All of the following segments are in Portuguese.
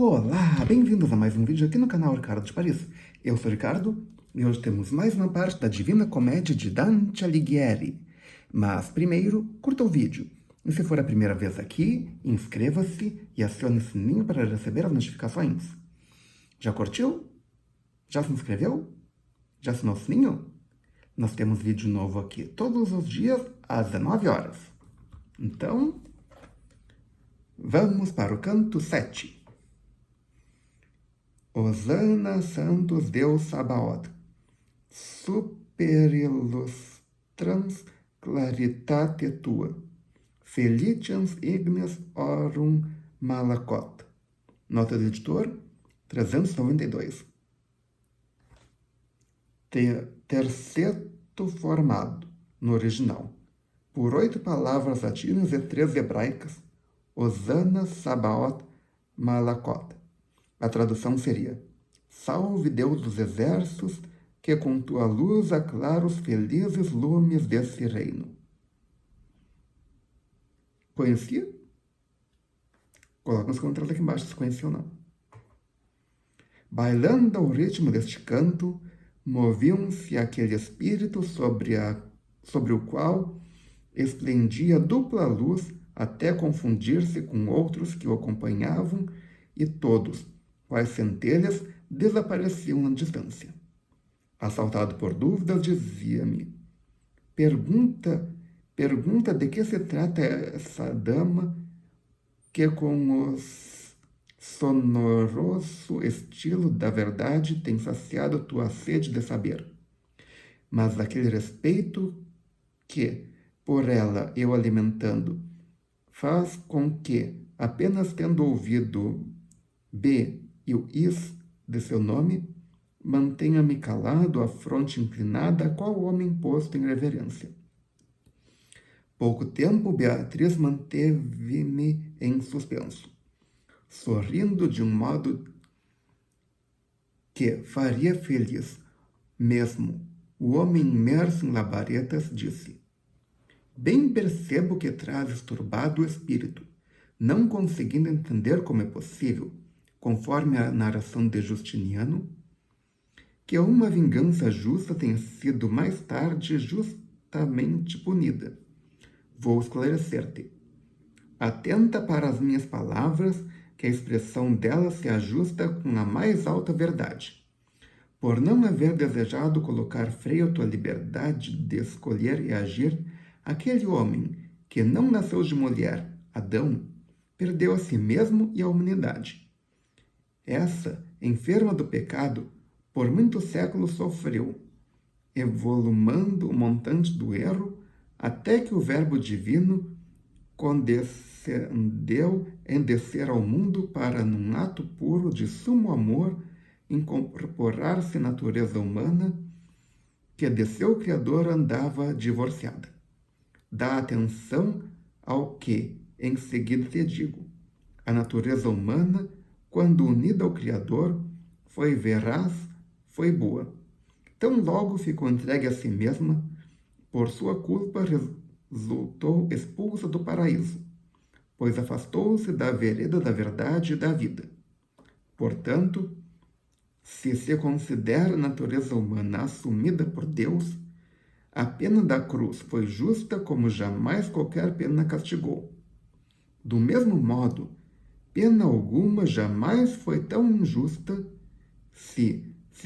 Olá, bem-vindos a mais um vídeo aqui no canal Ricardo de Paris. Eu sou o Ricardo e hoje temos mais uma parte da Divina Comédia de Dante Alighieri. Mas primeiro, curta o vídeo. E se for a primeira vez aqui, inscreva-se e acione o sininho para receber as notificações. Já curtiu? Já se inscreveu? Já assinou o sininho? Nós temos vídeo novo aqui todos os dias às 19 horas. Então, vamos para o canto 7. Hosana Santos Deus Sabaoth, super illustrans claritate tua, felicians ignes orum malacot. Nota do editor, 392. Terceto formado, no original, por 8 palavras latinas e 3 hebraicas, Hosana Sabaoth malacot. A tradução seria: Salve Deus dos exércitos, que com tua luz aclara os felizes lumes desse reino. Conhecia? Coloca nos comentários aqui embaixo se conhecia ou não. Bailando ao ritmo deste canto, moviam-se aquele espírito sobre o qual esplendia dupla luz até confundir-se com outros que o acompanhavam, e todos, quais centelhas, desapareciam na distância. Assaltado por dúvidas, dizia-me: pergunta de que se trata essa dama que com o sonoroso estilo da verdade tem saciado tua sede de saber. Mas aquele respeito que, por ela eu alimentando, faz com que, apenas tendo ouvido B e o is de seu nome, mantenha-me calado, a fronte inclinada, qual homem posto em reverência. Pouco tempo Beatriz manteve-me em suspenso, sorrindo de um modo que faria feliz mesmo o homem imerso em labaredas, disse: bem percebo que trazes turbado o espírito, não conseguindo entender como é possível, conforme a narração de Justiniano, que uma vingança justa tenha sido mais tarde justamente punida. Vou esclarecer-te. Atenta para as minhas palavras, que a expressão delas se ajusta com a mais alta verdade. Por não haver desejado colocar freio à tua liberdade de escolher e agir, aquele homem que não nasceu de mulher, Adão, perdeu a si mesmo e a humanidade. Essa, enferma do pecado, por muitos séculos sofreu, evolumando o montante do erro, até que o Verbo divino condescendeu em descer ao mundo para, num ato puro de sumo amor, incorporar-se à natureza humana, que de seu Criador andava divorciada. Dá atenção ao que, em seguida te digo. A natureza humana, quando unida ao Criador, foi veraz, foi boa. Tão logo ficou entregue a si mesma, por sua culpa resultou expulsa do paraíso, pois afastou-se da vereda da verdade e da vida. Portanto, se considera a natureza humana assumida por Deus, a pena da cruz foi justa como jamais qualquer pena castigou. Do mesmo modo, pena alguma jamais foi tão injusta se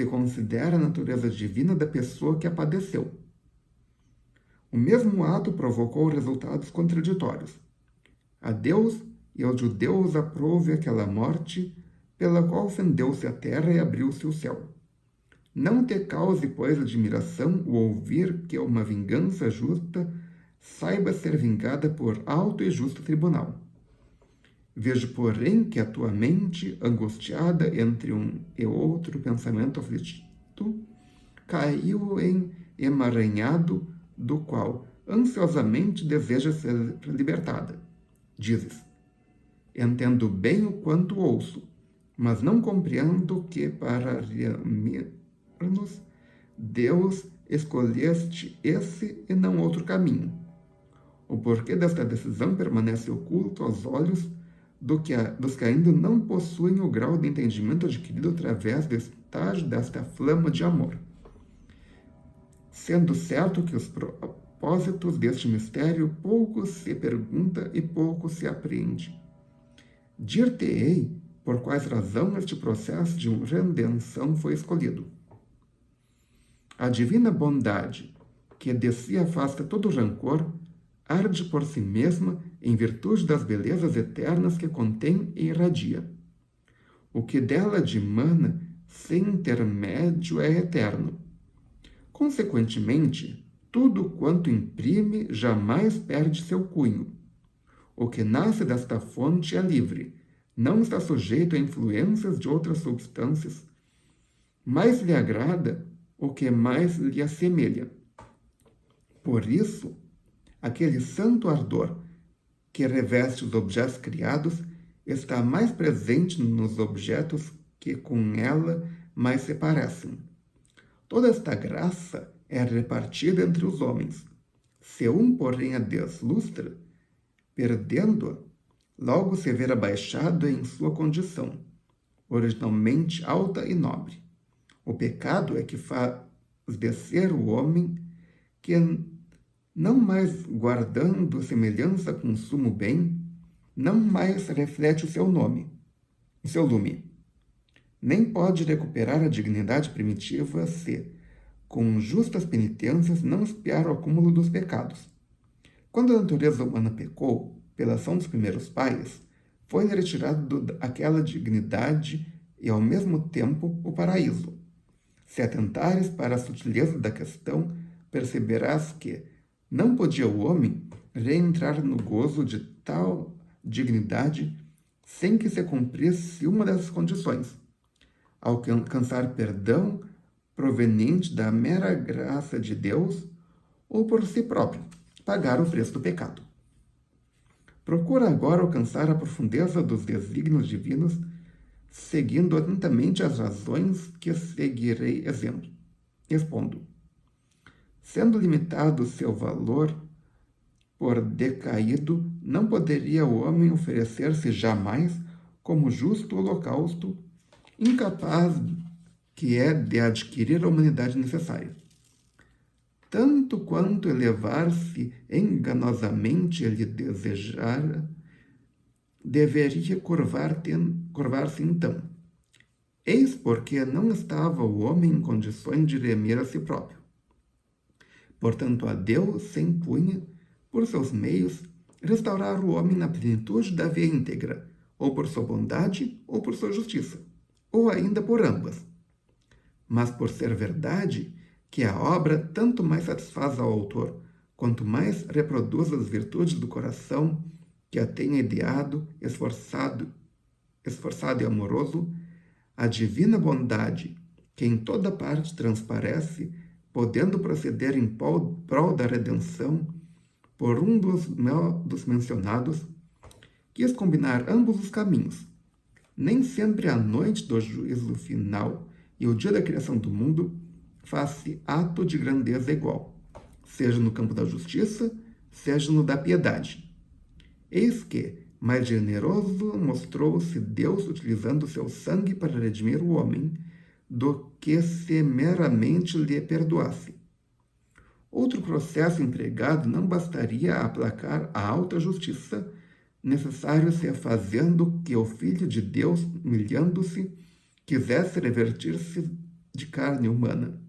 considera a natureza divina da pessoa que a padeceu. O mesmo ato provocou resultados contraditórios. A Deus e aos judeus aprove aquela morte, pela qual fendeu-se a terra e abriu-se o céu. Não te cause, pois, admiração o ouvir que uma vingança justa saiba ser vingada por alto e justo tribunal. Vejo, porém, que a tua mente, angustiada entre um e outro pensamento aflito, caiu em emaranhado, do qual ansiosamente deseja ser libertada. Dizes: entendo bem o quanto ouço, mas não compreendo que para remir-nos Deus escolheste esse e não outro caminho. O porquê desta decisão permanece oculto aos olhos dos que ainda não possuem o grau de entendimento adquirido através do estágio desta flama de amor. Sendo certo que os propósitos deste mistério pouco se pergunta e pouco se apreende. Dir-te-ei por quais razão este processo de redenção foi escolhido. A divina bondade, que de si afasta todo rancor, arde por si mesma em virtude das belezas eternas que contém e irradia. O que dela dimana, sem intermédio, é eterno. Consequentemente, tudo quanto imprime jamais perde seu cunho. O que nasce desta fonte é livre, não está sujeito a influências de outras substâncias. Mais lhe agrada o que mais lhe assemelha. Por isso, aquele santo ardor que reveste os objetos criados está mais presente nos objetos que com ela mais se parecem. Toda esta graça é repartida entre os homens. Se um, porém, a deslustra, perdendo-a, logo se verá baixado em sua condição, originalmente alta e nobre. O pecado é que faz descer o homem que, não mais guardando semelhança com o sumo bem, não mais reflete o seu lume. Nem pode recuperar a dignidade primitiva se, com justas penitências, não espiar o acúmulo dos pecados. Quando a natureza humana pecou, pela ação dos primeiros pais, foi-lhe retirado aquela dignidade e, ao mesmo tempo, o paraíso. Se atentares para a sutileza da questão, perceberás que não podia o homem reentrar no gozo de tal dignidade sem que se cumprisse uma dessas condições: alcançar perdão proveniente da mera graça de Deus ou por si próprio, pagar o preço do pecado. Procura agora alcançar a profundeza dos desígnios divinos, seguindo atentamente as razões que seguirei exemplo. Respondo. Sendo limitado seu valor por decaído, não poderia o homem oferecer-se jamais como justo holocausto, incapaz que é de adquirir a humanidade necessária. Tanto quanto elevar-se enganosamente ele desejara, deveria curvar-se então. Eis porque não estava o homem em condições de remir a si próprio. Portanto, a Deus se impunha, por seus meios, restaurar o homem na plenitude da via íntegra, ou por sua bondade, ou por sua justiça, ou ainda por ambas. Mas por ser verdade que a obra tanto mais satisfaz ao autor, quanto mais reproduz as virtudes do coração que a tenha ideado, esforçado e amoroso, a divina bondade, que em toda parte transparece, podendo proceder em prol da redenção, por um dos mencionados, quis combinar ambos os caminhos. Nem sempre a noite do juízo final e o dia da criação do mundo faz-se ato de grandeza igual, seja no campo da justiça, seja no da piedade. Eis que, mais generoso mostrou-se Deus utilizando seu sangue para redimir o homem, do que se meramente lhe perdoasse. Outro processo empregado não bastaria a aplacar a alta justiça, necessário se fazendo que o Filho de Deus, humilhando-se, quisesse revertir-se de carne humana,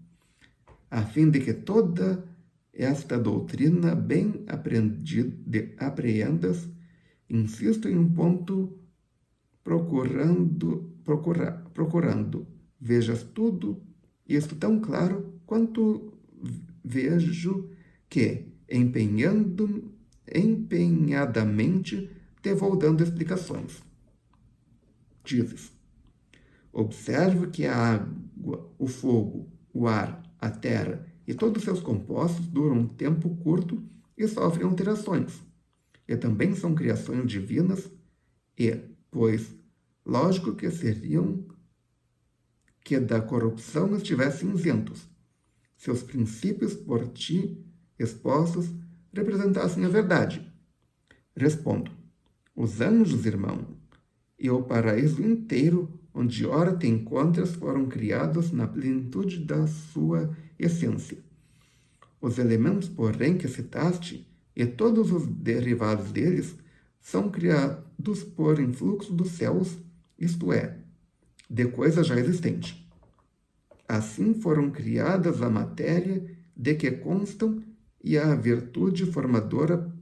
a fim de que toda esta doutrina bem apreendas, insisto em um ponto procurando, vejas tudo isto tão claro quanto vejo que, empenhadamente, te vou dando explicações. Dizes: observe que a água, o fogo, o ar, a terra e todos seus compostos duram um tempo curto e sofrem alterações, e também são criações divinas e, pois, lógico que seriam que da corrupção estivessem isentos, se os princípios por ti expostos representassem a verdade. Respondo: os anjos, irmão, e o paraíso inteiro, onde ora te encontras, foram criados na plenitude da sua essência. Os elementos, porém, que citaste, e todos os derivados deles, são criados por influxo dos céus, isto é, de coisa já existente. Assim foram criadas a matéria de que constam e a virtude formadora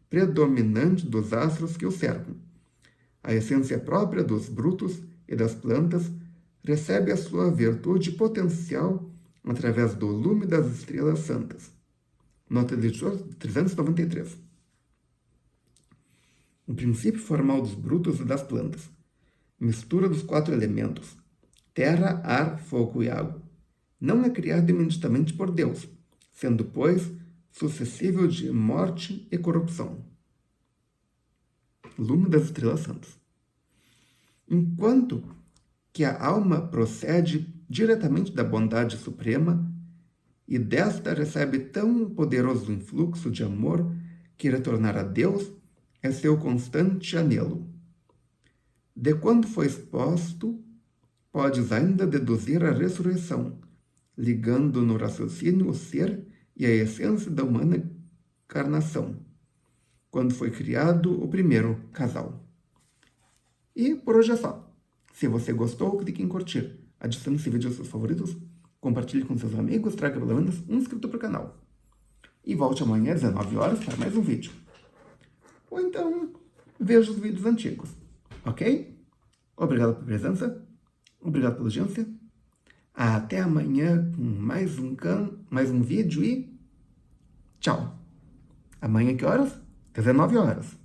predominante dos astros que o cercam. A essência própria dos brutos e das plantas recebe a sua virtude potencial através do lume das estrelas santas. Nota de 393. O princípio formal dos brutos e das plantas. Mistura dos 4 elementos, terra, ar, fogo e água. Não é criado imediatamente por Deus, sendo, pois, suscetível de morte e corrupção. Lume das estrelas santas. Enquanto que a alma procede diretamente da bondade suprema, e desta recebe tão poderoso influxo de amor que retornar a Deus é seu constante anelo. De quando foi exposto, podes ainda deduzir a ressurreição, ligando no raciocínio o ser e a essência da humana encarnação, quando foi criado o primeiro casal. E por hoje é só. Se você gostou, clique em curtir. Adicione esse vídeo aos seus favoritos, compartilhe com seus amigos, traga pelo menos um inscrito para o canal. E volte amanhã às 19 horas para mais um vídeo. Ou então, veja os vídeos antigos. Ok? Obrigado pela presença. Obrigado pela audiência. Até amanhã com mais um vídeo e tchau. Amanhã que horas? 19 horas.